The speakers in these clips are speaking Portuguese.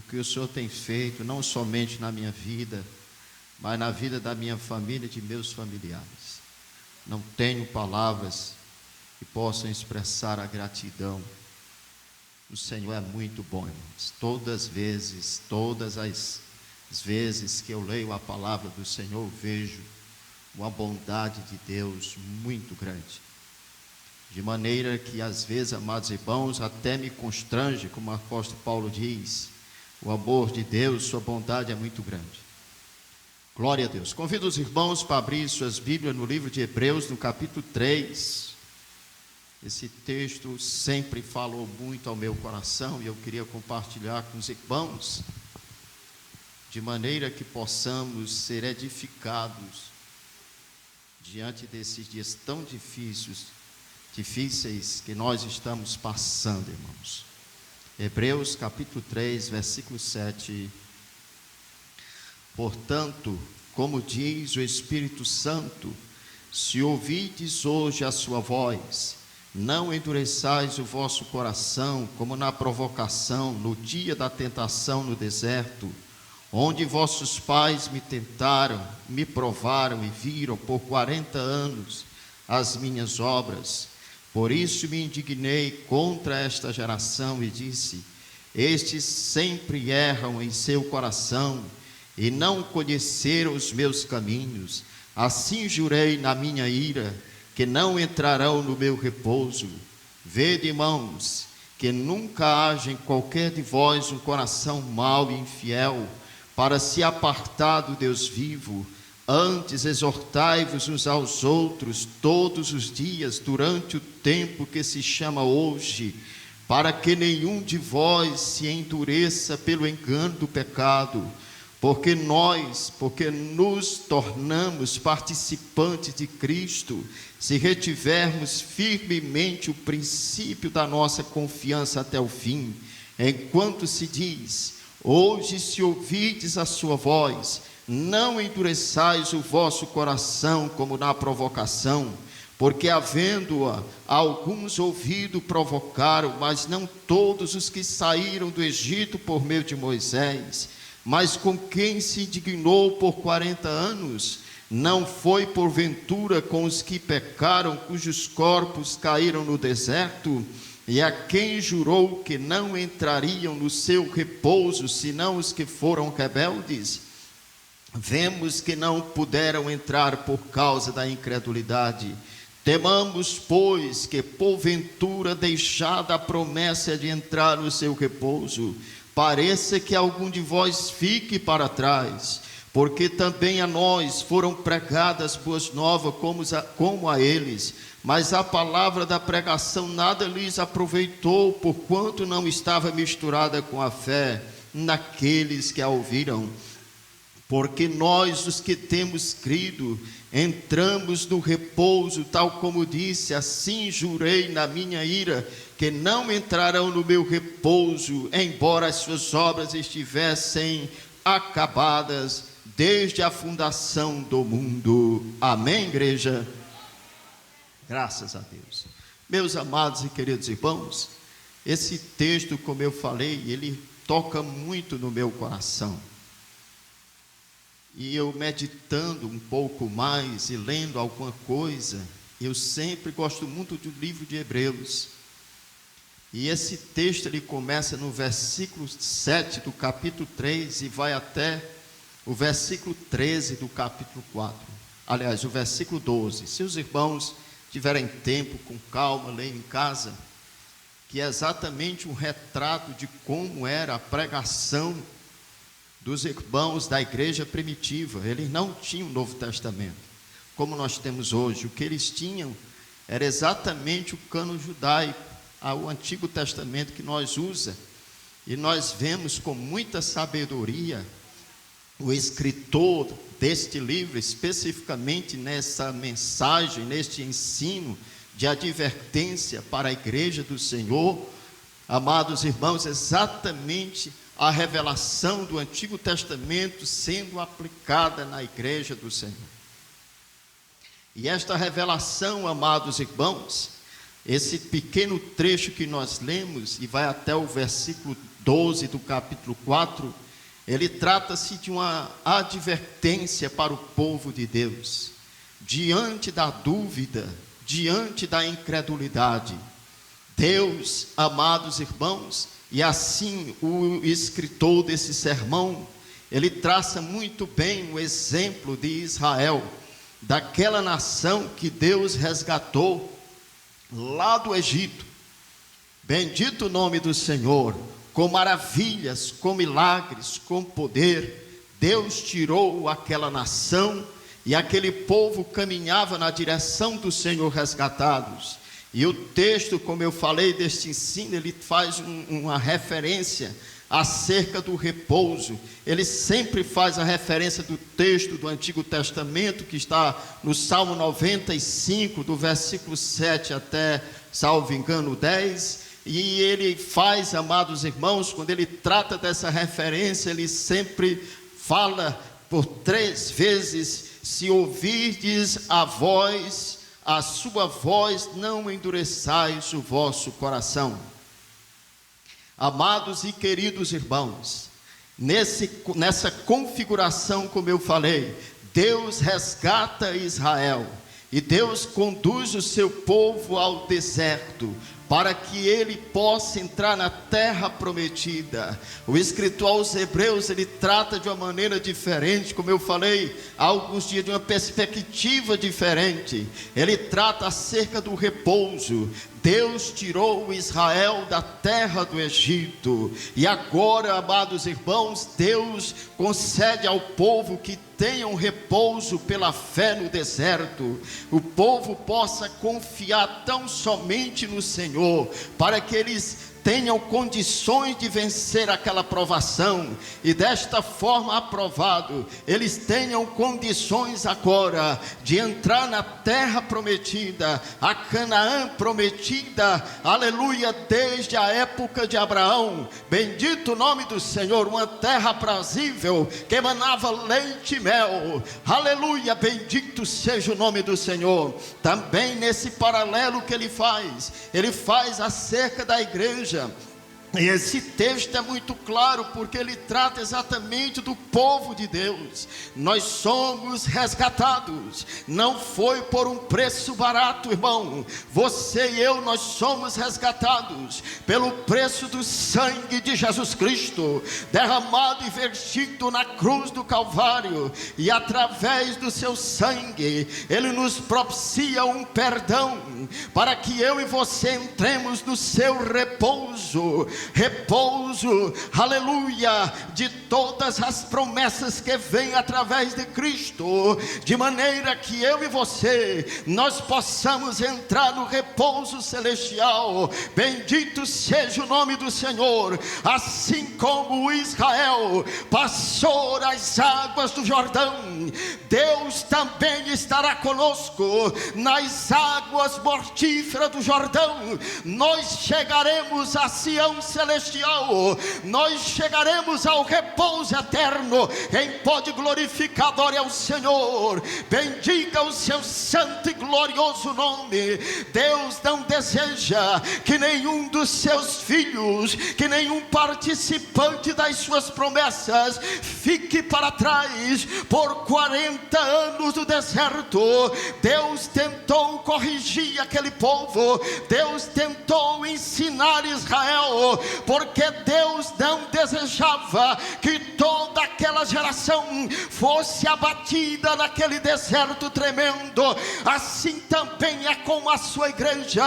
que o Senhor tem feito, não somente na minha vida, mas na vida da minha família e de meus familiares. Não tenho palavras que possam expressar a gratidão. O Senhor é muito bom, irmãos. Todas as vezes que eu leio a palavra do Senhor, eu vejo uma bondade de Deus muito grande. De maneira que às vezes, amados irmãos, até me constrange, como o apóstolo Paulo diz, o amor de Deus, sua bondade é muito grande. Glória a Deus. Convido os irmãos para abrir suas Bíblias no livro de Hebreus, no capítulo 3. Esse texto sempre falou muito ao meu coração e eu queria compartilhar com os irmãos, de maneira que possamos ser edificados diante desses dias tão difíceis que nós estamos passando, irmãos. Hebreus capítulo 3, versículo 7. Portanto, como diz o Espírito Santo, se ouvides hoje a sua voz, não endureçais o vosso coração, como na provocação, no dia da tentação no deserto, onde vossos pais me tentaram, me provaram e viram por 40 anos as minhas obras. Por isso me indignei contra esta geração e disse: estes sempre erram em seu coração e não conheceram os meus caminhos. Assim jurei na minha ira, que não entrarão no meu repouso. Vede, irmãos, que nunca haja em qualquer de vós um coração mau e infiel, para se apartar do Deus vivo. Antes exortai-vos uns aos outros todos os dias, durante o tempo que se chama hoje, para que nenhum de vós se endureça pelo engano do pecado, porque nos tornamos participantes de Cristo, se retivermos firmemente o princípio da nossa confiança até o fim. Enquanto se diz: hoje, se ouvides a sua voz, não endureçais o vosso coração como na provocação, porque havendo-a alguns ouvido provocaram, mas não todos os que saíram do Egito por meio de Moisés. Mas com quem se indignou por 40 anos, não foi porventura com os que pecaram, cujos corpos caíram no deserto? E a quem jurou que não entrariam no seu repouso, senão os que foram rebeldes? Vemos que não puderam entrar por causa da incredulidade. Temamos, pois, que porventura, deixada a promessa de entrar no seu repouso, pareça que algum de vós fique para trás, porque também a nós foram pregadas boas novas como a eles, mas a palavra da pregação nada lhes aproveitou, porquanto não estava misturada com a fé naqueles que a ouviram. Porque nós, os que temos crido, entramos no repouso, tal como disse: assim jurei na minha ira, que não entrarão no meu repouso, embora as suas obras estivessem acabadas desde a fundação do mundo. Amém, igreja? Graças a Deus. Meus amados e queridos irmãos, esse texto, como eu falei, ele toca muito no meu coração. E eu meditando um pouco mais e lendo alguma coisa, eu sempre gosto muito do livro de Hebreus. E esse texto ele começa no versículo 7 do capítulo 3 e vai até o versículo 13 do capítulo 4. Aliás, o versículo 12. Se os irmãos tiverem tempo, com calma, leiam em casa, que é exatamente um retrato de como era a pregação dos irmãos da igreja primitiva. Eles não tinham o Novo Testamento como nós temos hoje. O que eles tinham era exatamente o cânon judaico, o Antigo Testamento que nós usamos, e nós vemos com muita sabedoria o escritor deste livro, especificamente nessa mensagem, neste ensino de advertência para a igreja do Senhor. Amados irmãos, exatamente a revelação do Antigo Testamento sendo aplicada na igreja do Senhor. E esta revelação, amados irmãos, esse pequeno trecho que nós lemos, e vai até o versículo 12 do capítulo 4, ele trata-se de uma advertência para o povo de Deus, diante da dúvida, diante da incredulidade. Deus, amados irmãos, e assim o escritor desse sermão, ele traça muito bem o exemplo de Israel, daquela nação que Deus resgatou lá do Egito. Bendito o nome do Senhor, com maravilhas, com milagres, com poder, Deus tirou aquela nação e aquele povo caminhava na direção do Senhor resgatados. E o texto, como eu falei deste ensino, ele faz uma referência acerca do repouso. Ele sempre faz a referência do texto do Antigo Testamento, que está no Salmo 95, do versículo 7 até, salvo engano, 10. E ele faz, amados irmãos, quando ele trata dessa referência, ele sempre fala por 3 vezes: se ouvirdes a sua voz, não endureçais o vosso coração. Amados e queridos irmãos, nessa configuração, como eu falei, Deus resgata Israel, e Deus conduz o seu povo ao deserto, para que ele possa entrar na terra prometida. O escritor aos Hebreus, ele trata de uma maneira diferente, como eu falei há alguns dias, de uma perspectiva diferente. Ele trata acerca do repouso. Deus tirou Israel da terra do Egito, e agora, amados irmãos, Deus concede ao povo que tenha um repouso pela fé no deserto. O povo possa confiar tão somente no Senhor, para que eles tenham condições de vencer aquela provação, e desta forma aprovado, eles tenham condições agora de entrar na terra prometida, a Canaã prometida, aleluia, desde a época de Abraão. Bendito o nome do Senhor, uma terra aprazível, que emanava leite e mel, aleluia, bendito seja o nome do Senhor. Também nesse paralelo que ele faz acerca da igreja. E esse texto é muito claro, porque ele trata exatamente do povo de Deus. Nós somos resgatados, não foi por um preço barato, irmão. Você e eu, nós somos resgatados pelo preço do sangue de Jesus Cristo, derramado e vertido na cruz do Calvário. E através do seu sangue, ele nos propicia um perdão, para que eu e você entremos no seu repouso, aleluia, de todas as promessas que vêm através de Cristo, de maneira que eu e você, nós possamos entrar no repouso celestial. Bendito seja o nome do Senhor. Assim como Israel passou as águas do Jordão, Deus também estará conosco nas águas mortíferas do Jordão. Nós chegaremos a Sião celestial, nós chegaremos ao repouso eterno. Quem pode glorificar, adore ao Senhor, bendiga o seu santo e glorioso nome. Deus não deseja que nenhum dos seus filhos, que nenhum participante das suas promessas fique para trás por 40 anos do deserto. Deus tentou corrigir aquele povo, Deus tentou ensinar Israel, porque Deus não desejava que toda aquela geração fosse abatida naquele deserto tremendo. Assim também é com a sua igreja.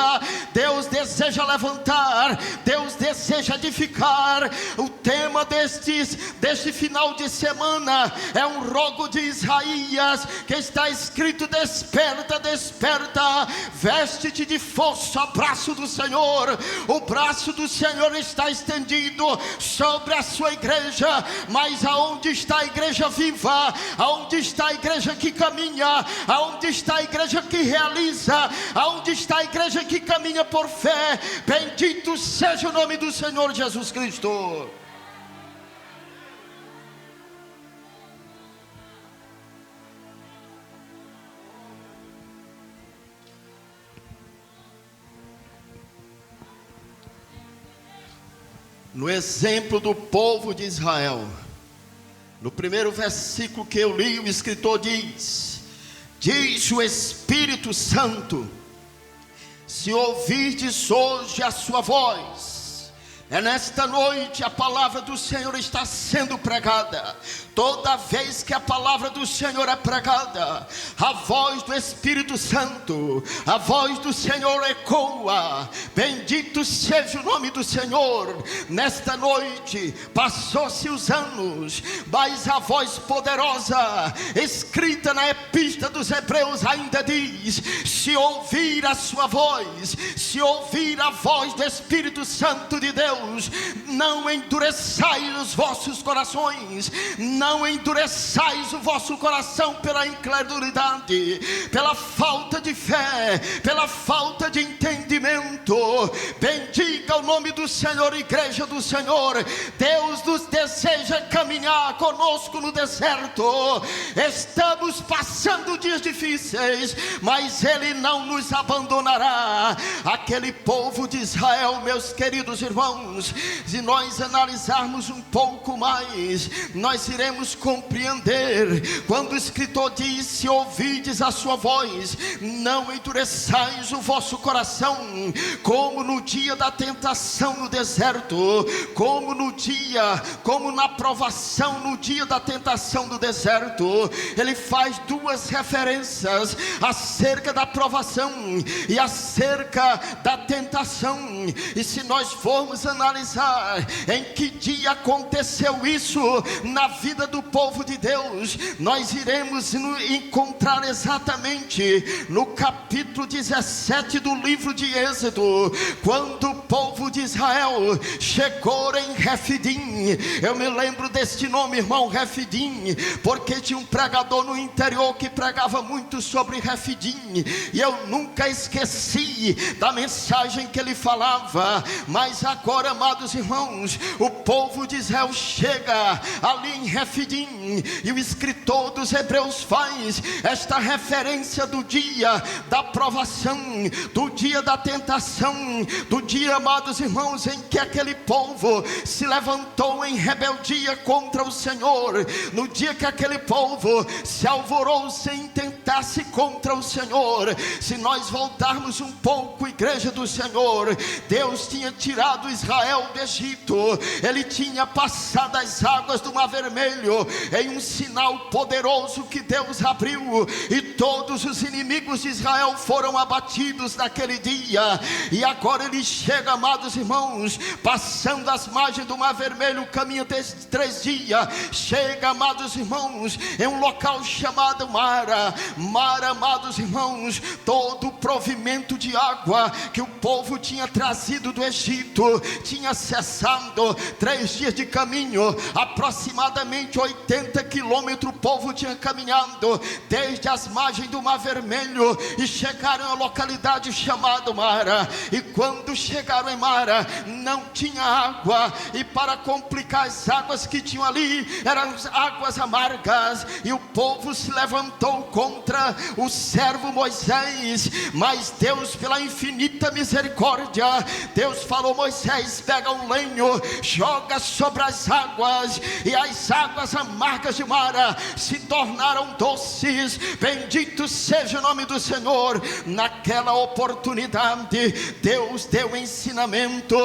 Deus deseja levantar, Deus deseja edificar. O tema deste final de semana é um rogo de Isaías, que está escrito: desperta, desperta, veste-te de força, abraço do Senhor. O braço do Senhor está estendido sobre a sua igreja. Mas aonde está a igreja viva? Aonde está a igreja que caminha? Aonde está a igreja que realiza? Aonde está a igreja que caminha por fé? Bendito seja o nome do Senhor Jesus Cristo. no exemplo do povo de Israel. No primeiro versículo que eu li, o escritor diz o Espírito Santo: se ouvirdes hoje a sua voz. É nesta noite a palavra do Senhor está sendo pregada. Toda vez que a palavra do Senhor é pregada, a voz do Espírito Santo, a voz do Senhor ecoa. Bendito seja o nome do Senhor. Nesta noite, passou-se os anos, mas a voz poderosa, escrita na Epístola dos Hebreus, ainda diz: se ouvir a sua voz, se ouvir a voz do Espírito Santo de Deus, não endureçais os vossos corações, não endureçais o vosso coração pela incredulidade, pela falta de fé, pela falta de entendimento. Bendiga o nome do Senhor, igreja do Senhor. Deus nos deseja caminhar conosco no deserto. Estamos passando dias difíceis, mas Ele não nos abandonará. Aquele povo de Israel, meus queridos irmãos, se nós analisarmos um pouco mais, nós iremos compreender quando o escritor diz: se ouvides a sua voz, não endureçais o vosso coração, como no dia da tentação no deserto, como na provação, no dia da tentação do deserto. Ele faz duas referências acerca da provação e acerca da tentação. E se nós formos analisar em que dia aconteceu isso na vida do povo de Deus, nós iremos encontrar exatamente no capítulo 17 do livro de Êxodo, quando o povo de Israel chegou em Refidim. Eu me lembro deste nome, irmão, Refidim, porque tinha um pregador no interior que pregava muito sobre Refidim, e eu nunca esqueci da mensagem que ele falava. Mas agora, amados irmãos, o povo de Israel chega ali em Refidim, e o escritor dos Hebreus faz esta referência do dia da provação, do dia da tentação, do dia, amados irmãos, em que aquele povo se levantou em rebeldia contra o Senhor, no dia que aquele povo se alvorou sem tentar-se contra o Senhor. Se nós voltarmos um pouco, igreja do Senhor, Deus tinha tirado Israel do Egito, Ele tinha passado as águas do Mar Vermelho em um sinal poderoso que Deus abriu, e todos os inimigos de Israel foram abatidos naquele dia. E agora ele chega, amados irmãos, passando as margens do Mar Vermelho, caminha desde 3 dias, chega, amados irmãos, em um local chamado Mara, amados irmãos, todo o provimento de água que o povo tinha trazido do Egito tinha cessado. 3 dias de caminho, aproximadamente 80 quilômetros o povo tinha caminhado desde as margens do Mar Vermelho, e chegaram a localidade chamada Mara. E quando chegaram em Mara, não tinha água, e para complicar, as águas que tinham ali eram águas amargas, e o povo se levantou contra o servo Moisés. Mas Deus, pela infinita misericórdia, Deus falou: Moisés, pega um lenho, joga sobre as águas, e as águas amargas de Mara se tornaram doces. Bendito seja o nome do Senhor. Naquela oportunidade, Deus deu ensinamento,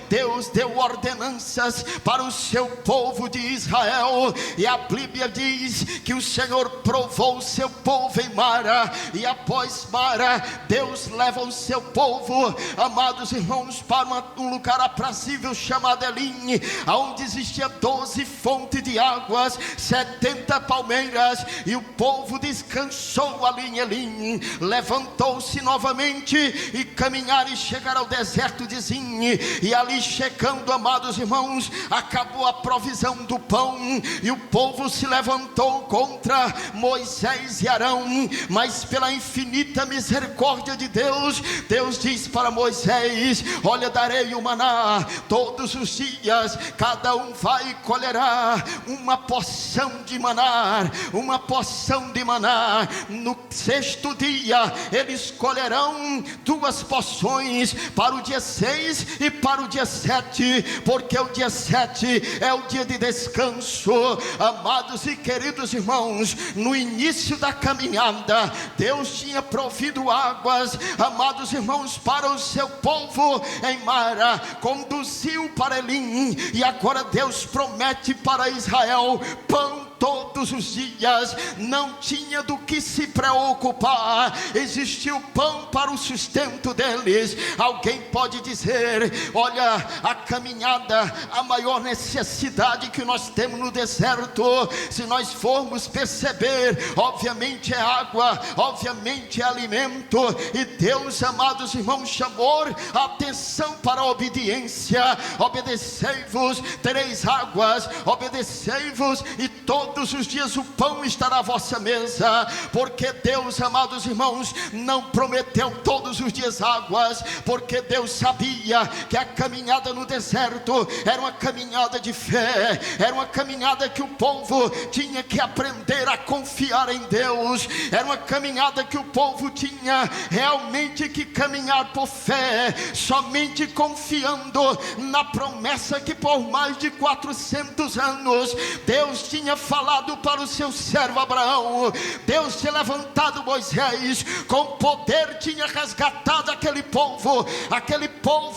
Deus deu ordenanças para o seu povo de Israel, e a Bíblia diz que o Senhor provou o seu povo em Mara, e após Mara, Deus leva o seu povo, amados irmãos, para um lugar aprazível chamado Elim, onde existia 12 fontes de águas, 70 palmeiras, e o povo descansou ali em Elim. Levantou-se novamente e caminharam e chegaram ao deserto de Zin, e ali chegando, amados irmãos, acabou a provisão do pão, e o povo se levantou contra Moisés e Arão, Arão, mas pela infinita misericórdia de Deus, Deus diz para Moisés: olha, darei o maná todos os dias, cada um vai e colherá uma porção de maná, uma porção de maná. No sexto dia eles colherão 2 porções, para o dia 6 e para o dia 7, porque o dia 7 é o dia de descanso. Amados e queridos irmãos, no início da caminhada, Deus tinha provido águas, amados irmãos, para o seu povo em Mara, conduziu para Elim, e agora Deus promete para Israel pão todos os dias. Não tinha do que se preocupar, existia o pão para o sustento deles. Alguém pode dizer: olha, a caminhada, a maior necessidade que nós temos no deserto, se nós formos perceber, obviamente é água, obviamente é alimento. E Deus, amados irmãos, chamou a atenção para a obediência: obedecei-vos, tereis águas, obedecei-vos, e todos os dias o pão estará à vossa mesa. Porque Deus, amados irmãos, não prometeu todos os dias águas, porque Deus sabia que a caminhada no deserto era uma caminhada de fé, era uma caminhada que o povo tinha que aprender a confiar em Deus, era uma caminhada que o povo tinha realmente que caminhar por fé, somente confiando na promessa que por mais de 400 anos Deus tinha falado para o seu servo Abraão. Deus tinha levantado Moisés, com poder tinha resgatado aquele povo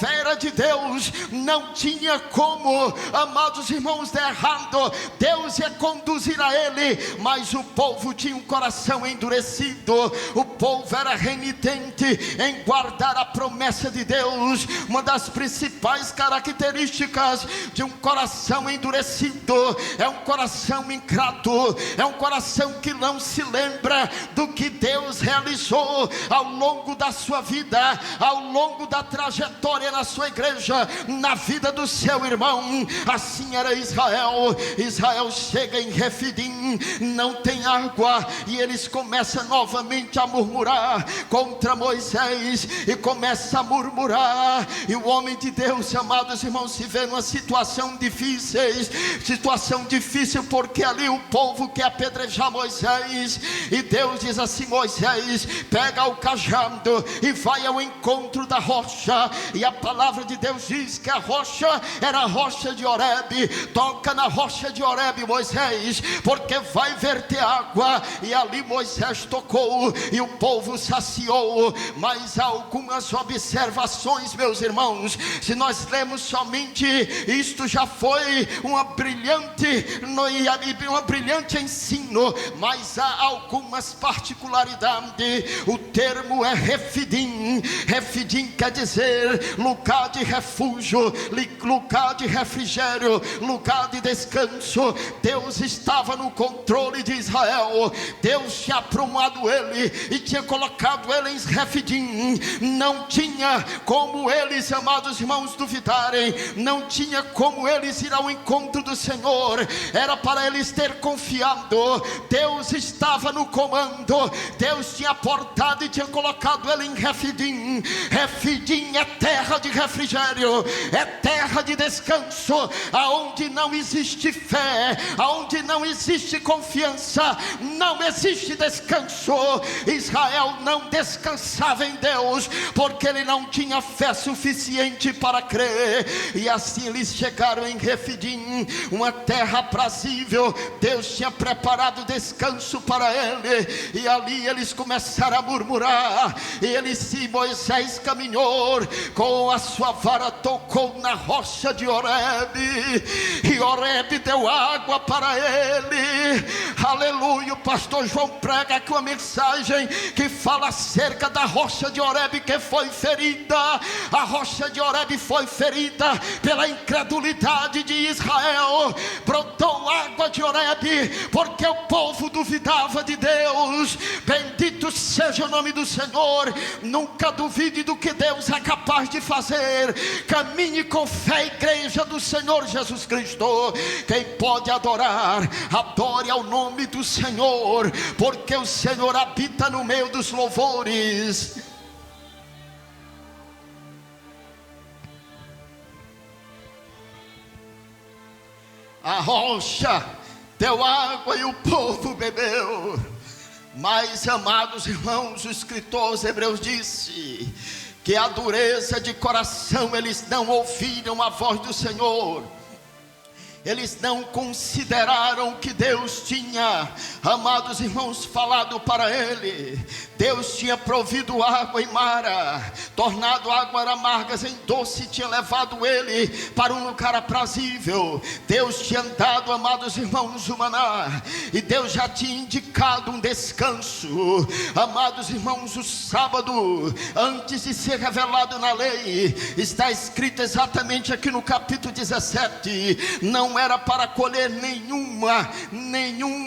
era de Deus, não tinha como, amados irmãos, dar errado. Deus ia conduzir a ele, mas o povo tinha um coração endurecido, o povo era renitente em guardar a promessa de Deus. Uma das principais características de um coração endurecido é um coração ingrato, é um coração que não se lembra do que Deus realizou ao longo da sua vida, ao longo da trajetória na sua igreja, na vida do seu irmão. Assim era Israel. Israel chega em Refidim, não tem água, e eles começam novamente a murmurar contra Moisés, e começa a murmurar, e o homem de Deus, amados irmãos, se vê numa situação difícil, porque ali o povo quer apedrejar Moisés, e Deus diz assim: Moisés, pega o cajado e vai ao encontro da rocha. E a palavra de Deus diz que a rocha era a rocha de Horebe. Toca na rocha de Horebe, Moisés, porque vai verter água. E ali Moisés tocou e o povo saciou. Mas há algumas observações, meus irmãos. Se nós lemos somente isto, já foi uma brilhante ensino, mas há algumas particularidades. O termo é Refidim. Refidim quer dizer lugar de refúgio, lugar de refrigério, lugar de descanso. Deus estava no controle de Israel. Deus tinha aprumado ele e tinha colocado ele em Refidim. Não tinha como eles, amados irmãos, duvidarem, não tinha como eles ir ao encontro do Senhor. Era para eles ter confiado. Deus estava no comando. Deus tinha portado e tinha colocado ele em Refidim. Refidim é terra de refrigério, é terra de descanso. Aonde não existe fé, aonde não existe confiança, não existe descanso. Israel não descansava em Deus, porque ele não tinha fé suficiente para crer. E assim eles chegaram em Refidim, uma terra aprazível. Deus tinha preparado descanso para ele, e ali eles começaram a murmurar. E Moisés caminhou com a sua vara, tocou na rocha de Horebe, e Horebe deu água para ele. Aleluia. O pastor João prega aqui uma mensagem que fala acerca da rocha de Horebe que foi ferida. A rocha de Horebe foi ferida pela incredulidade de Israel. Brotou água de Horebe Horebe, porque o povo duvidava de Deus. Bendito seja o nome do Senhor. Nunca duvide do que Deus é capaz de fazer. Caminhe com fé, igreja do Senhor Jesus Cristo. Quem pode adorar, adore ao nome do Senhor, porque o Senhor habita no meio dos louvores. A rocha deu água e o povo bebeu. Mas, amados irmãos, o escritor aos Hebreus disse que a dureza de coração, eles não ouviram a voz do Senhor. Eles não consideraram que Deus tinha, amados irmãos, falado para ele. Deus tinha provido água em Mara, tornado águas amargas em doce, tinha levado ele para um lugar aprazível. Deus tinha dado, amados irmãos, o maná, e Deus já tinha indicado um descanso. Amados irmãos, o sábado, antes de ser revelado na lei, está escrito exatamente aqui no capítulo 17, não era para colher nenhuma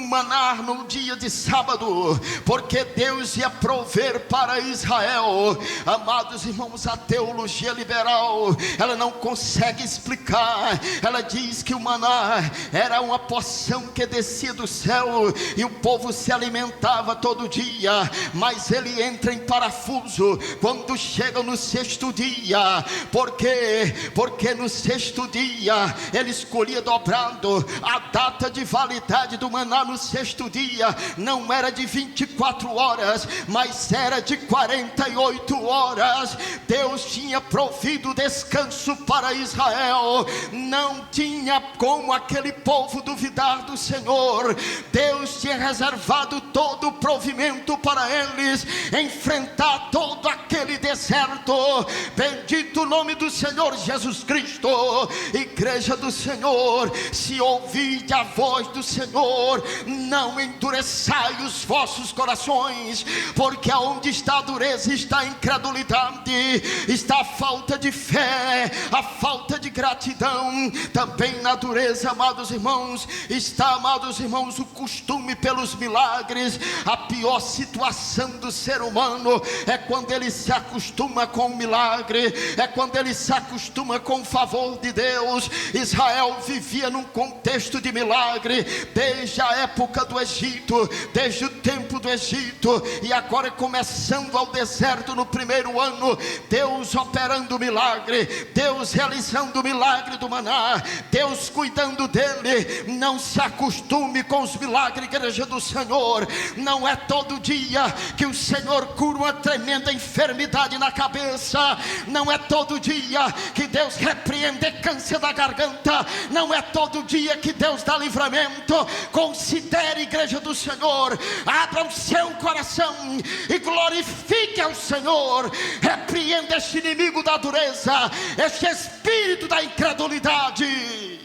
maná no dia de sábado, porque Deus ia prover para Israel. Amados irmãos, a teologia liberal, ela não consegue explicar. Ela diz que o maná era uma porção que descia do céu e o povo se alimentava todo dia, mas ele entra em parafuso quando chega no sexto dia. Por quê? Porque no sexto dia ele escolhia dobrado. A data de validade do maná no sexto dia não era de 24 horas, mas era de 48 horas. Deus tinha provido descanso para Israel. Não tinha como aquele povo duvidar do Senhor. Deus tinha reservado todo o provimento para eles enfrentar todo aquele deserto. Bendito o nome do Senhor Jesus Cristo. Igreja do Senhor, se ouvide a voz do Senhor, não endureçai os vossos corações, porque aonde está a dureza está a incredulidade, está a falta de fé, a falta de gratidão. Também na dureza, amados irmãos, está, amados irmãos, o costume pelos milagres. A pior situação do ser humano é quando ele se acostuma com o milagre, é quando ele se acostuma com o favor de Deus. Israel vivia num contexto de milagre desde a época do Egito, desde o tempo do Egito, e agora começando ao deserto no primeiro ano, Deus operando o milagre, Deus realizando o milagre do maná, Deus cuidando dele. Não se acostume com os milagres, igreja do Senhor. Não é todo dia que o Senhor cura uma tremenda enfermidade na cabeça, não é todo dia que Deus repreende câncer da garganta, não é todo dia que Deus dá livramento. Considere, igreja do Senhor, abra o seu coração e glorifique ao Senhor. Repreenda este inimigo da dureza, este espírito da incredulidade.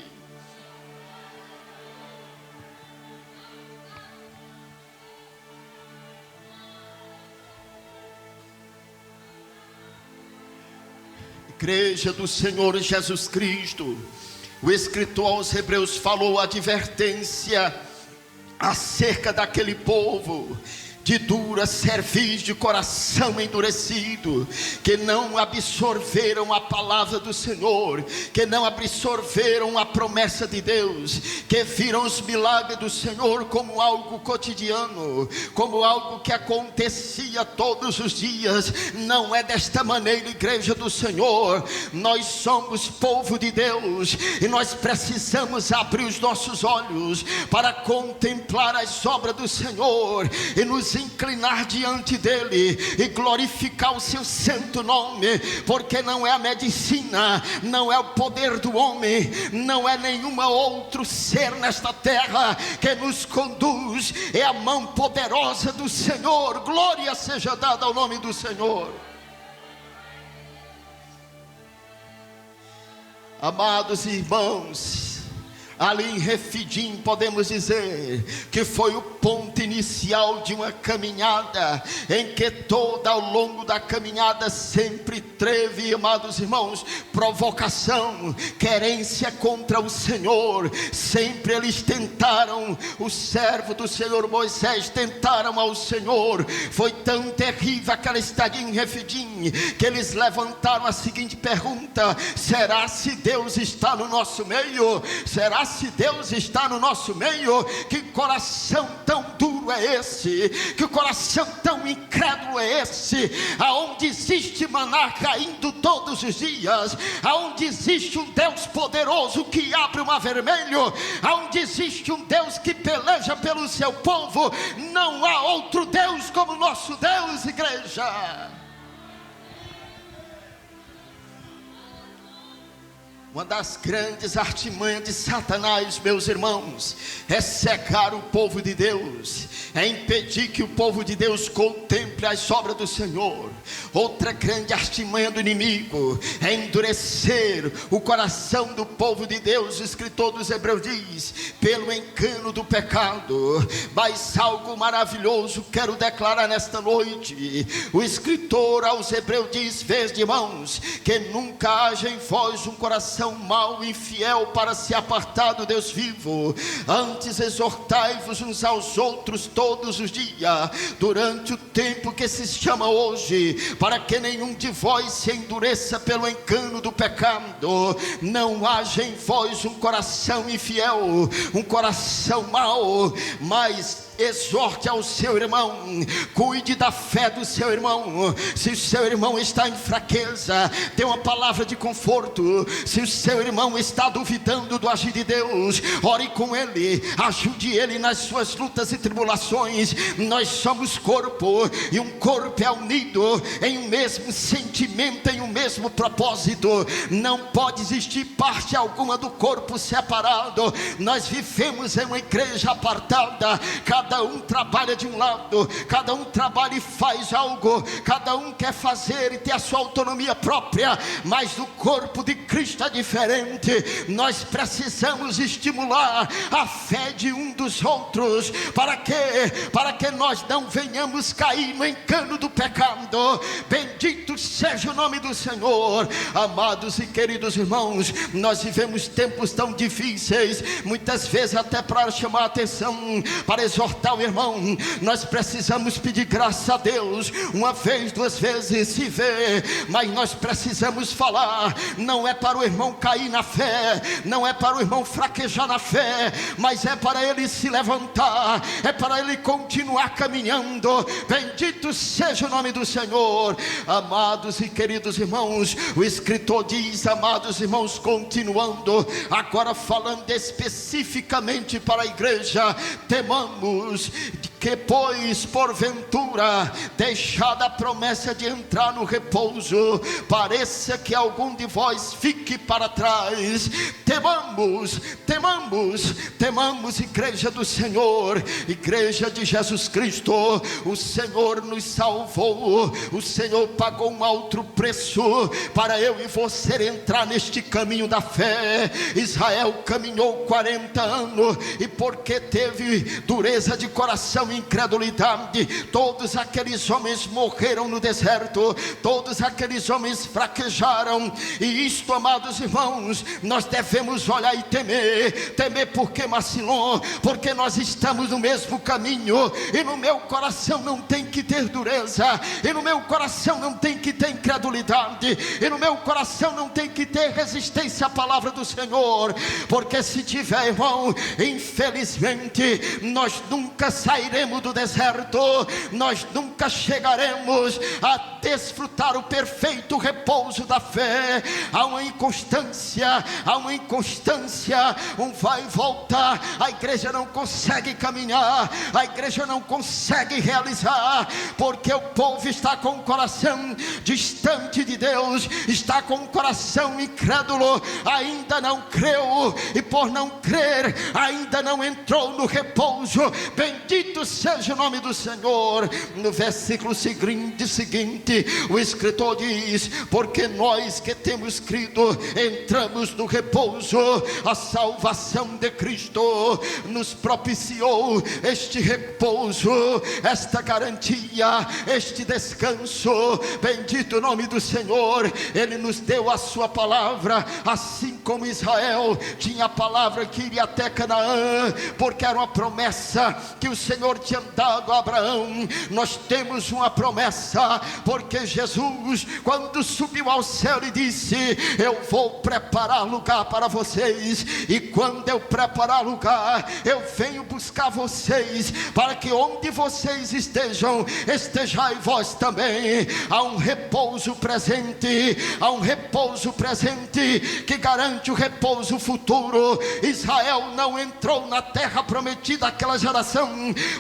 Igreja do Senhor Jesus Cristo, o escritor aos Hebreus falou a advertência acerca daquele povo de dura cerviz, de coração endurecido, que não absorveram a palavra do Senhor, que não absorveram a promessa de Deus, que viram os milagres do Senhor como algo cotidiano, como algo que acontecia todos os dias. Não é desta maneira, igreja do Senhor. Nós somos povo de Deus e nós precisamos abrir os nossos olhos para contemplar as obras do Senhor e nos inclinar diante dele e glorificar o seu santo nome, porque não é a medicina, não é o poder do homem, não é nenhum outro ser nesta terra que nos conduz, é a mão poderosa do Senhor. Glória seja dada ao nome do Senhor. Amados irmãos, Ali em Refidim, podemos dizer que foi o ponto inicial de uma caminhada, em que toda ao longo da caminhada sempre teve, amados irmãos, provocação, querência contra o Senhor. Sempre eles tentaram, o servo do Senhor Moisés, tentaram ao Senhor. Foi tão terrível aquela estadia em Refidim, que eles levantaram a seguinte pergunta: será se Deus está no nosso meio? Será se Deus está no nosso meio? Que coração tão duro é esse? Que coração tão incrédulo é esse? Aonde existe maná caindo todos os dias, aonde existe um Deus poderoso que abre o mar vermelho, aonde existe um Deus que peleja pelo seu povo, não há outro Deus como o nosso Deus, igreja. Uma das grandes artimanhas de Satanás, meus irmãos, é cegar o povo de Deus, é impedir que o povo de Deus contemple as obras do Senhor. Outra grande artimanha do inimigo é endurecer o coração do povo de Deus. O escritor dos Hebreus diz: pelo engano do pecado. Mas algo maravilhoso quero declarar nesta noite. O escritor aos Hebreus diz: vede, irmãos, que nunca haja em vós um coração mau e infiel para se apartar do Deus vivo. Antes exortai-vos uns aos outros todos os dias, durante o tempo que se chama hoje, para que nenhum de vós se endureça pelo engano do pecado. Não haja em vós um coração infiel, um coração mau, mas exorte ao seu irmão, cuide da fé do seu irmão. Se o seu irmão está em fraqueza, dê uma palavra de conforto. Se o seu irmão está duvidando do agir de Deus, ore com ele, ajude ele nas suas lutas e tribulações. Nós somos corpo, e um corpo é unido em um mesmo sentimento, em um mesmo propósito. Não pode existir parte alguma do corpo separado. Nós vivemos em uma igreja apartada. Cada um trabalha de um lado, cada um trabalha e faz algo, cada um quer fazer e ter a sua autonomia própria, mas no corpo de Cristo é diferente. Nós precisamos estimular a fé de um dos outros. Para quê? Para que nós não venhamos cair no engano do pecado. Bendito seja o nome do Senhor. Amados e queridos irmãos, nós vivemos tempos tão difíceis, muitas vezes até para chamar a atenção, para exortar o irmão. Nós precisamos pedir graça a Deus, uma vez, duas vezes, se vê, mas nós precisamos falar. Não é para o irmão cair na fé, não é para o irmão fraquejar na fé, mas é para ele se levantar, é para ele continuar caminhando. Bendito seja o nome do Senhor. Amados e queridos irmãos, o escritor diz, amados irmãos, continuando, agora falando especificamente para a igreja: temamos de que, pois, porventura, deixada a promessa de entrar no repouso, pareça que algum de vós fique para trás. Temamos, igreja do Senhor, igreja de Jesus Cristo. O Senhor nos salvou, o Senhor pagou um alto preço para eu e você entrar neste caminho da fé. Israel caminhou 40 anos, e porque teve dureza de coração e incredulidade, todos aqueles homens morreram no deserto, todos aqueles homens fraquejaram. E isto, amados irmãos, nós devemos olhar e temer porque Macilon, porque nós estamos no mesmo caminho, e no meu coração não tem que ter dureza, e no meu coração não tem que ter incredulidade, e no meu coração não tem que ter resistência à palavra do Senhor, porque se tiver, irmão, infelizmente nós nunca sairemos do deserto, nós nunca chegaremos a desfrutar o perfeito repouso da fé. Há uma inconstância, um vai e volta. A igreja não consegue caminhar, a igreja não consegue realizar, porque o povo está com o coração distante de Deus, está com o coração incrédulo, ainda não creu, e por não crer, ainda não entrou no repouso. Bendito seja o nome do Senhor. No versículo seguinte, o escritor diz: porque nós que temos crido, entramos no repouso. A salvação de Cristo nos propiciou este repouso, esta garantia, este descanso. Bendito o nome do Senhor. Ele nos deu a sua palavra, assim como Israel tinha a palavra que iria até Canaã, porque era uma promessa que o Senhor tinha dado a Abraão. Nós temos uma promessa, porque Jesus, quando subiu ao céu, ele disse: eu vou preparar lugar para vocês, e quando eu preparar lugar, eu venho buscar vocês, para que onde vocês estejam, estejai vós também. Há um repouso presente, há um repouso presente que garante o repouso futuro. Israel não entrou na terra prometida àquela geração,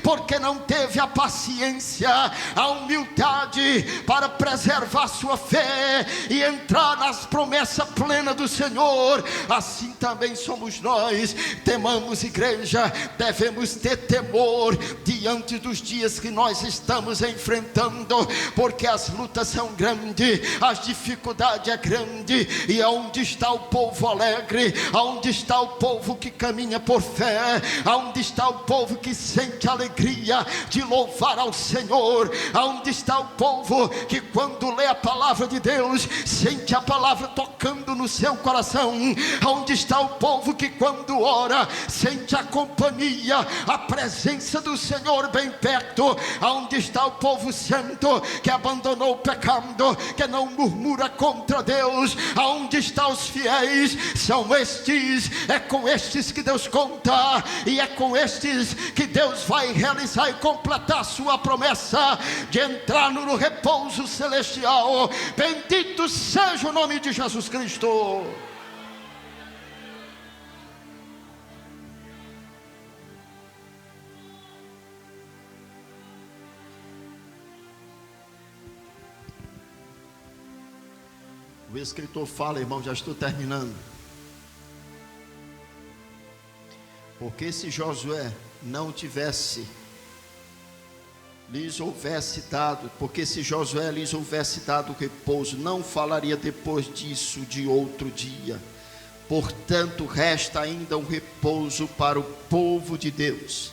porque não teve a paciência, a humildade para preservar sua fé e entrar nas promessas plenas do Senhor. Assim também somos nós. Temamos, igreja, devemos ter temor diante dos dias que nós estamos enfrentando, porque as lutas são grandes, as dificuldades é grande. E aonde está o povo alegre? Aonde está o povo que caminha por fé? Aonde está o povo que sente alegria de louvar ao Senhor? Aonde está o povo que, quando lê a palavra de Deus, sente a palavra tocando no seu coração? Aonde está o povo que, quando ora, sente a companhia, a presença do Senhor bem perto? Aonde está o povo santo que abandonou o pecado, que não murmura contra Deus? Aonde estão os fiéis? São estes, é com estes que Deus conta, e é com estes que Deus vai realizar e completar a sua promessa de entrar no repouso celestial. Bendito seja o nome de Jesus Cristo. O escritor fala, irmão, já estou terminando. Porque se Josué não tivesse lhes houvesse dado, porque se Josué lhes houvesse dado repouso, não falaria depois disso de outro dia. Portanto, resta ainda um repouso para o povo de Deus,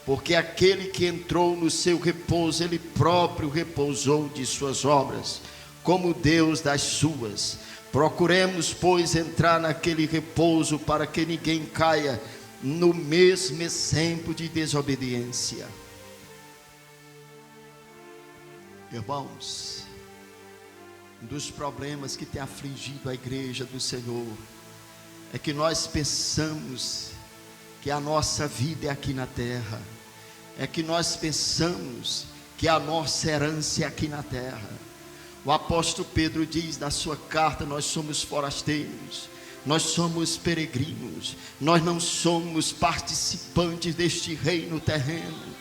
porque aquele que entrou no seu repouso, ele próprio repousou de suas obras, como Deus das suas. Procuremos, pois, entrar naquele repouso, para que ninguém caia no mesmo exemplo de desobediência. Irmãos, um dos problemas que tem afligido a igreja do Senhor é que nós pensamos que a nossa vida é aqui na terra, é que nós pensamos que a nossa herança é aqui na terra. O apóstolo Pedro diz na sua carta: nós somos forasteiros, nós somos peregrinos, nós não somos participantes deste reino terreno.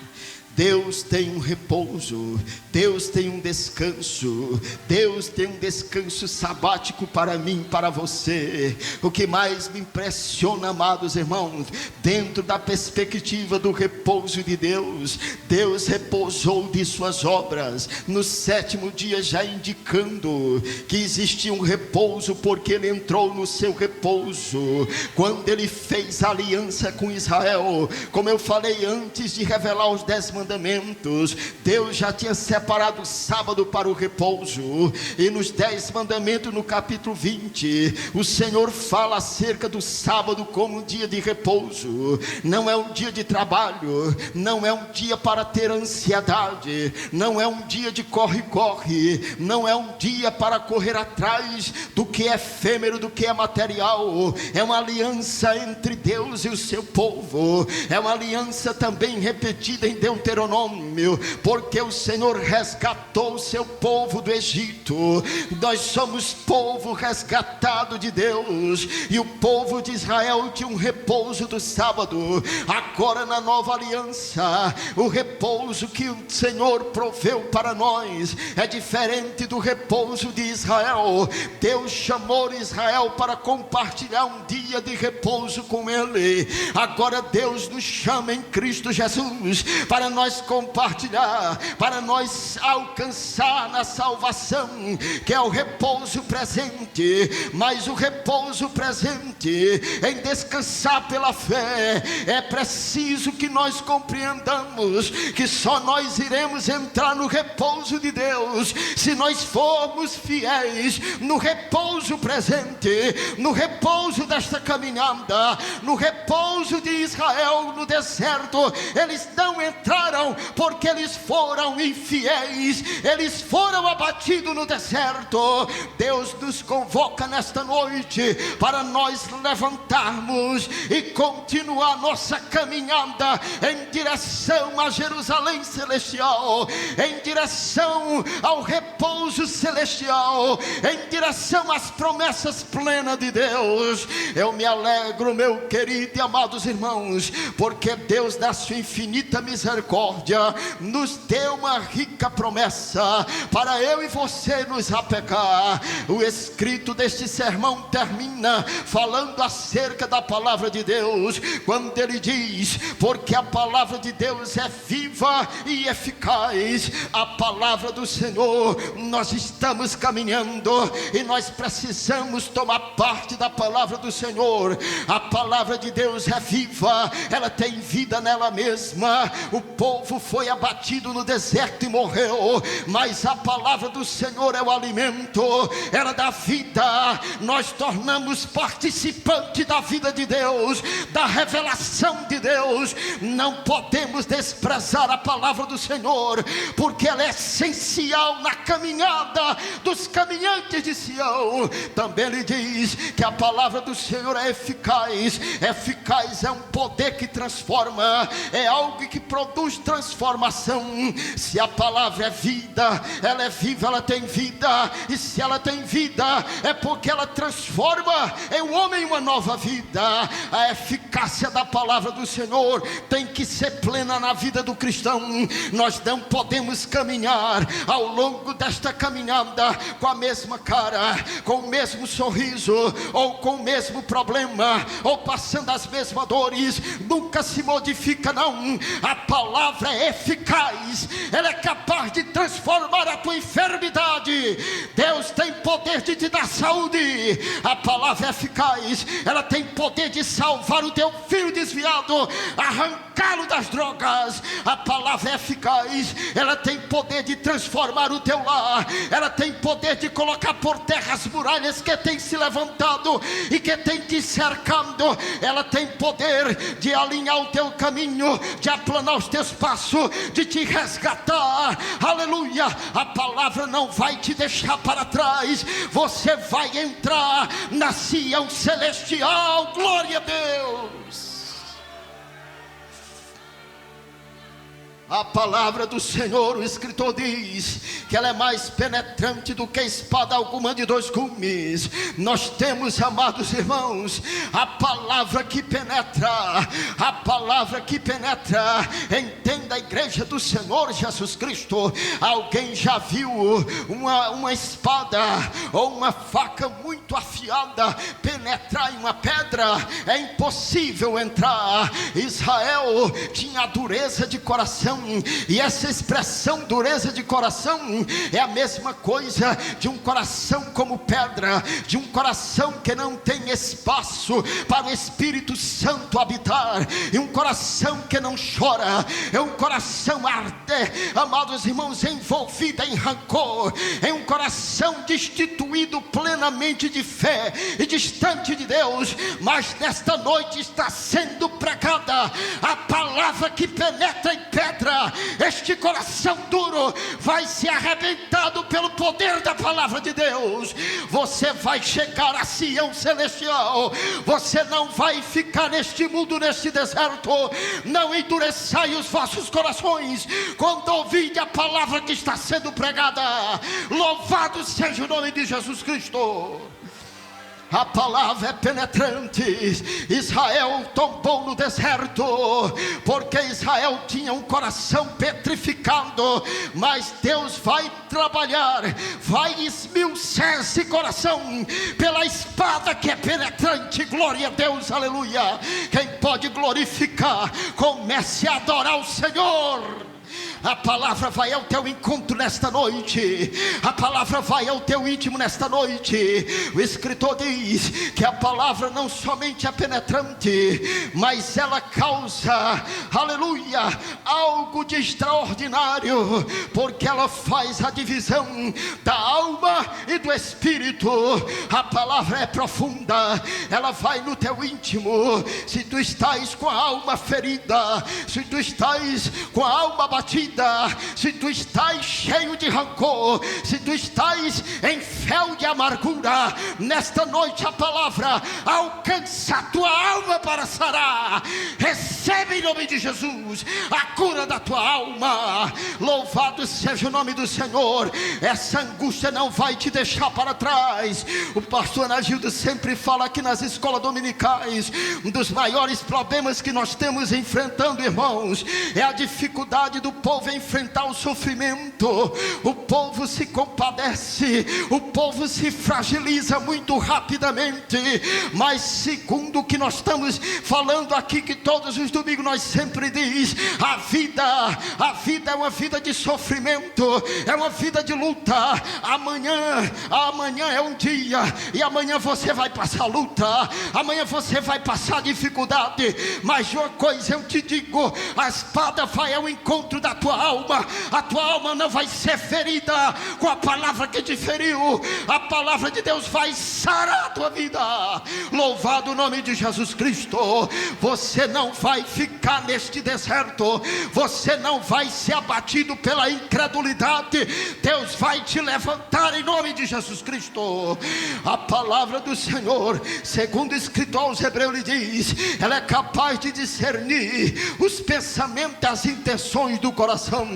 Deus tem um repouso, Deus tem um descanso, Deus tem um descanso sabático para mim, para você. O que mais me impressiona, amados irmãos, dentro da perspectiva do repouso de Deus, Deus repousou de suas obras no sétimo dia, já indicando que existia um repouso, porque ele entrou no seu repouso quando ele fez aliança com Israel. Como eu falei antes de revelar os 10 mandamentos, Deus já tinha separado o sábado para o repouso, e nos 10 mandamentos, no capítulo 20, o Senhor fala acerca do sábado como um dia de repouso. Não é um dia de trabalho, não é um dia para ter ansiedade, não é um dia de corre-corre, não é um dia para correr atrás do que é efêmero, do que é material. É uma aliança entre Deus e o seu povo, é uma aliança também repetida em Deuteronômio, porque o Senhor resgatou o seu povo do Egito. Nós somos povo resgatado de Deus, e o povo de Israel tinha um repouso do sábado. Agora, na nova aliança, o repouso que o Senhor proveu para nós é diferente do repouso de Israel. Deus chamou Israel para compartilhar um dia de repouso com ele. Agora Deus nos chama em Cristo Jesus para nós nós compartilhar, para nós alcançar na salvação, que é o repouso presente. Mas o repouso presente em descansar pela fé, é preciso que nós compreendamos que só nós iremos entrar no repouso de Deus se nós formos fiéis no repouso presente, no repouso desta caminhada, no repouso de Israel no deserto. Eles não entraram porque eles foram infiéis, eles foram abatidos no deserto. Deus nos convoca nesta noite para nós levantarmos e continuar nossa caminhada em direção a Jerusalém celestial, em direção ao repouso celestial, em direção às promessas plenas de Deus. Eu me alegro, meu querido e amados irmãos, porque Deus, da sua infinita misericórdia, nos deu uma rica promessa para eu e você nos apegar. O escrito deste sermão termina falando acerca da palavra de Deus, quando ele diz: porque a palavra de Deus é viva e eficaz. A palavra do Senhor, nós estamos caminhando e nós precisamos tomar parte da palavra do Senhor. A palavra de Deus é viva, ela tem vida nela mesma. O povo foi abatido no deserto e morreu, mas a palavra do Senhor é o alimento, ela dá vida. Nós tornamos participante da vida de Deus, da revelação de Deus. Não podemos desprezar a palavra do Senhor, porque ela é essencial na caminhada dos caminhantes de Sião. Também ele diz que a palavra do Senhor é eficaz. Eficaz é um poder que transforma, é algo que produz transformação. Se a palavra é vida, ela é viva, ela tem vida, e se ela tem vida, é porque ela transforma em um homem uma nova vida. A eficácia da palavra do Senhor tem que ser plena na vida do cristão. Nós não podemos caminhar ao longo desta caminhada com a mesma cara, com o mesmo sorriso, ou com o mesmo problema, ou passando as mesmas dores. Nunca se modifica, não. A palavra é eficaz, ela é capaz de transformar a tua enfermidade. Deus tem poder de te dar saúde. A palavra é eficaz, ela tem poder de salvar o teu filho desviado, arrancá-lo das drogas. A palavra é eficaz, ela tem poder de transformar o teu lar, ela tem poder de colocar por terra as muralhas que tem se levantado e que tem te cercando. Ela tem poder de alinhar o teu caminho, de aplanar os teus passos, de te resgatar. Aleluia! A palavra não vai te deixar para trás. Você vai entrar na Sião celestial. Glória a Deus! A palavra do Senhor, o escritor diz que ela é mais penetrante do que espada alguma de dois gumes. Nós temos, amados irmãos, a palavra que penetra, a palavra que penetra. Entenda, a igreja do Senhor Jesus Cristo. Alguém já viu uma espada ou uma faca muito afiada penetrar em uma pedra? É impossível entrar. Israel tinha a dureza de coração, e essa expressão dureza de coração é a mesma coisa de um coração como pedra, de um coração que não tem espaço para o Espírito Santo habitar, e um coração que não chora, é um coração ardente, amados irmãos, envolvido em rancor, é um coração destituído plenamente de fé e distante de Deus. Mas nesta noite está sendo pregada a palavra que penetra em pedra. Este coração duro vai ser arrebentado pelo poder da palavra de Deus. Você vai chegar a Sião celestial. Você não vai ficar neste mundo, neste deserto. Não endureçai os vossos corações quando ouvirem a palavra que está sendo pregada. Louvado seja o nome de Jesus Cristo. A palavra é penetrante. Israel tombou no deserto porque Israel tinha um coração petrificado. Mas Deus vai trabalhar, vai esmiuçar esse coração pela espada que é penetrante. Glória a Deus, aleluia. Quem pode glorificar, comece a adorar o Senhor. A palavra vai ao teu encontro nesta noite. A palavra vai ao teu íntimo nesta noite. O escritor diz que a palavra não somente é penetrante, mas ela causa, aleluia, algo de extraordinário, porque ela faz a divisão da alma e do espírito. A palavra é profunda, ela vai no teu íntimo. Se tu estás com a alma ferida, se tu estás com a alma abatida, se tu estás cheio de rancor, se tu estás em fel de amargura, nesta noite a palavra alcança a tua alma para sarar. Recebe em nome de Jesus a cura da tua alma. Louvado seja o nome do Senhor. Essa angústia não vai te deixar para trás. O pastor Anagildo sempre fala aqui nas escolas dominicais, um dos maiores problemas que nós temos enfrentando, irmãos, é a dificuldade do povo enfrentar o sofrimento. O povo se compadece, o povo se fragiliza muito rapidamente. Mas segundo o que nós estamos falando aqui, que todos os domingos nós sempre diz, a vida é uma vida de sofrimento, é uma vida de luta. Amanhã é um dia, e amanhã você vai passar luta, amanhã você vai passar dificuldade. Mas uma coisa eu te digo, a espada vai ao encontro da tua alma. A tua alma não vai ser ferida com a palavra que te feriu. A palavra de Deus vai sarar a tua vida. Louvado o nome de Jesus Cristo. Você não vai ficar neste deserto, você não vai ser abatido pela incredulidade. Deus vai te levantar em nome de Jesus Cristo. A palavra do Senhor, segundo escrito aos Hebreus, lhe diz, ela é capaz de discernir os pensamentos e as intenções do coração.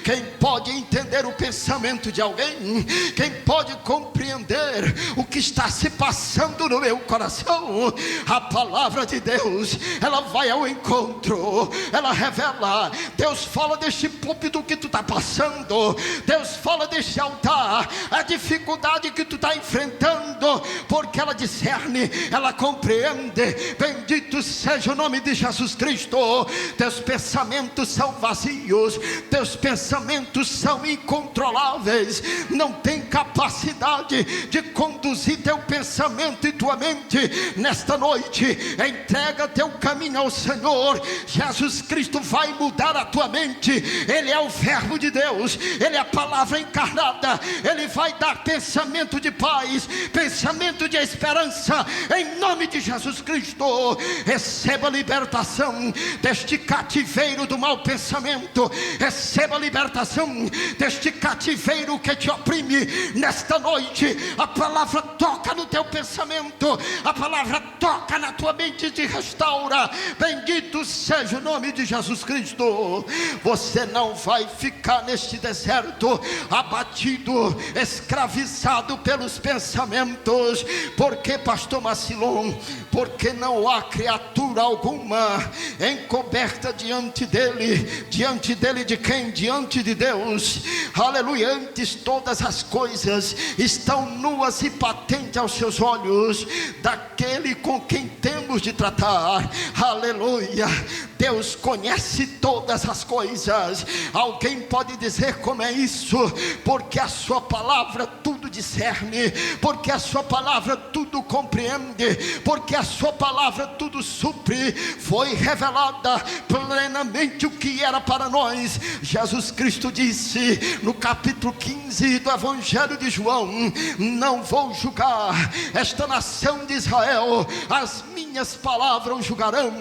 Quem pode entender o pensamento de alguém? Quem pode compreender o que está se passando no meu coração? A palavra de Deus, ela vai ao encontro, ela revela. Deus fala deste púlpito que tu está passando, Deus fala deste altar, a dificuldade que tu está enfrentando, porque ela discerne, ela compreende. Bendito seja o nome de Jesus Cristo. Teus pensamentos são vazios, teus pensamentos são incontroláveis, não tem capacidade de conduzir teu pensamento e tua mente. Nesta noite, entrega teu caminho ao Senhor. Jesus Cristo vai mudar a tua mente. Ele é o verbo de Deus, Ele é a palavra encarnada. Ele vai dar pensamento de paz, pensamento de esperança, em nome de Jesus Cristo. Receba a libertação deste cativeiro do mau pensamento. Receba a libertação deste cativeiro que te oprime. Nesta noite, a palavra toca no teu pensamento, a palavra toca na tua mente e te restaura. Bendito seja o nome de Jesus Cristo. Você não vai ficar neste deserto abatido, escravizado pelos pensamentos. Porque, pastor Macilon, porque não há criatura alguma encoberta diante dele. Diante dele de quem? Diante de Deus. Aleluia. Antes todas as coisas estão nuas e patentes aos seus olhos, daquele com quem temos de tratar. Aleluia. Deus conhece todas as coisas. Alguém pode dizer como é isso? Porque a sua palavra tudo discerne, porque a sua palavra tudo compreende, porque a sua palavra tudo supre. Foi revelada plenamente o que era para nós. Jesus Cristo disse no capítulo 15 do Evangelho de João: não vou julgar esta nação de Israel, as minhas palavras julgarão.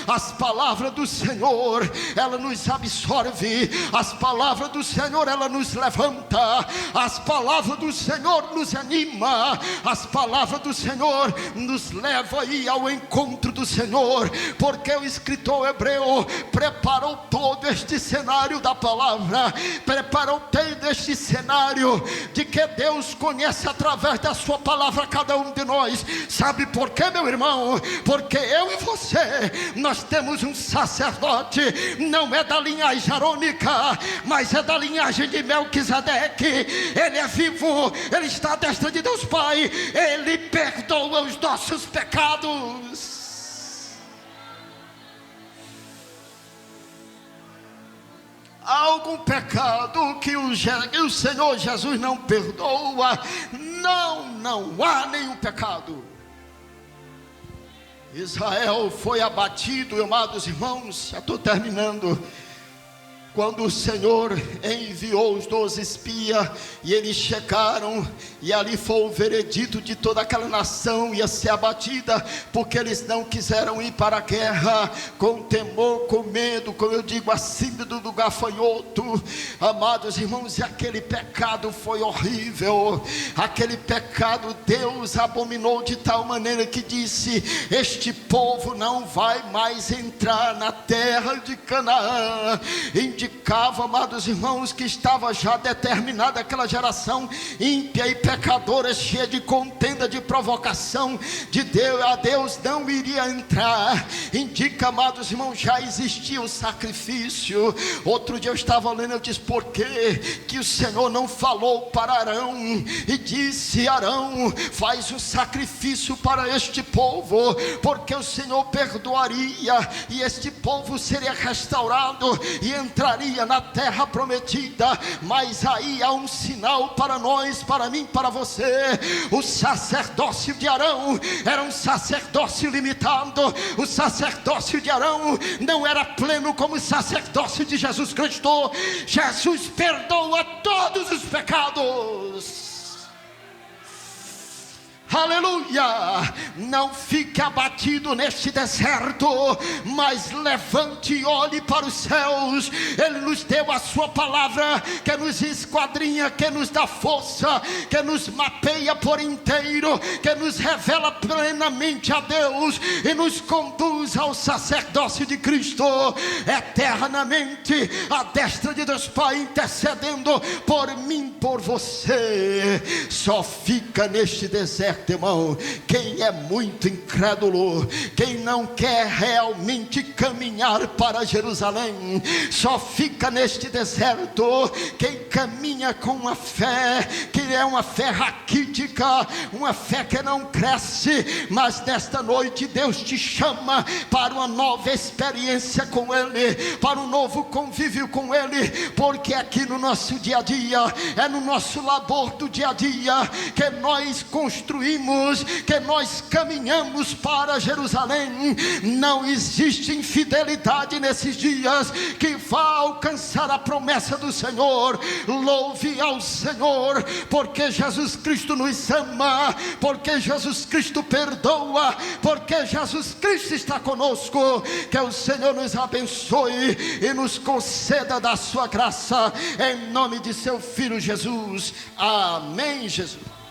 As palavras do Senhor, ela nos absorve. As palavras do Senhor, ela nos levanta. As palavras do Senhor nos anima. As palavras do Senhor nos leva aí ao encontro do Senhor. Porque o escritor hebreu preparou todo este cenário da palavra, preparou todo este cenário de que Deus conhece através da sua palavra cada um de nós. Sabe por quê, meu irmão? Porque eu e você, nós temos um sacerdote, não é da linhagem arônica, mas é da linhagem de Melquisedeque. Ele é vivo, ele está à destra de Deus Pai, ele perdoa os nossos pecados. Há algum pecado que o Senhor Jesus não perdoa? Não há nenhum pecado. Israel foi abatido, amados irmãos, já estou terminando, quando o Senhor enviou os 12 espias, e eles chegaram, e ali foi o veredito de toda aquela nação ia ser abatida, porque eles não quiseram ir para a guerra, com temor, com medo, como eu digo, a síndrome do gafanhoto. Amados irmãos, e aquele pecado foi horrível, aquele pecado Deus abominou de tal maneira que disse: este povo não vai mais entrar na terra de Canaã. Indicava, amados irmãos, que estava já determinada aquela geração ímpia e pecadora, cheia de contenda, de provocação de Deus. A Deus não iria entrar. Indica, amados irmãos, já existia o sacrifício. Outro dia eu estava lendo, eu disse: por que o Senhor não falou para Arão e disse: Arão, faz um sacrifício para este povo, porque o Senhor perdoaria, e este povo seria restaurado e entraria na terra prometida. Mas aí há um sinal para nós, para mim, para você. O sacerdócio de Arão era um sacerdócio limitado. O sacerdócio de Arão não era pleno como o sacerdócio de Jesus Cristo. Jesus perdoa todos os pecados. Aleluia! Não fique abatido neste deserto, mas levante e olhe para os céus. Ele nos deu a sua palavra, que nos esquadrinha, que nos dá força, que nos mapeia por inteiro, que nos revela plenamente a Deus e nos conduz ao sacerdócio de Cristo eternamente, à destra de Deus Pai, intercedendo por mim, por você. Só fica neste deserto, irmão, quem é muito incrédulo, quem não quer realmente caminhar para Jerusalém. Só fica neste deserto quem caminha com uma fé que é uma fé raquítica, uma fé que não cresce. Mas nesta noite Deus te chama para uma nova experiência com Ele, para um novo convívio com Ele, porque aqui no nosso dia a dia, é no nosso labor do dia a dia que nós construímos, que nós caminhamos para Jerusalém. Não existe infidelidade nesses dias que vá alcançar a promessa do Senhor. Louve ao Senhor, porque Jesus Cristo nos ama, porque Jesus Cristo perdoa, porque Jesus Cristo está conosco. Que o Senhor nos abençoe e nos conceda da sua graça, em nome de seu Filho Jesus. Amém, Jesus.